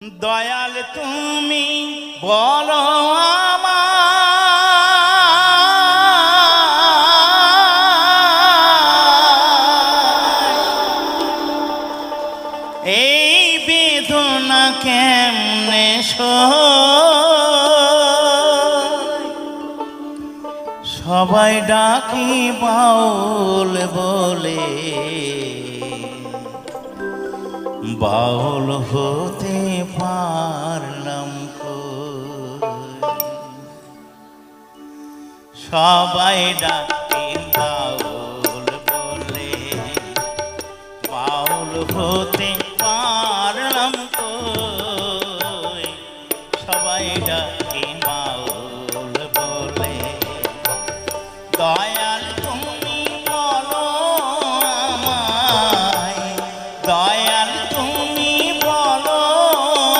দয়াল তুমি বলো আমায় এই বেদনা কেমনে সবাই ডাকি বাউল বলে বাউল হতে পারলাম সবাই ডাকি বাউল বলে বাউল হতে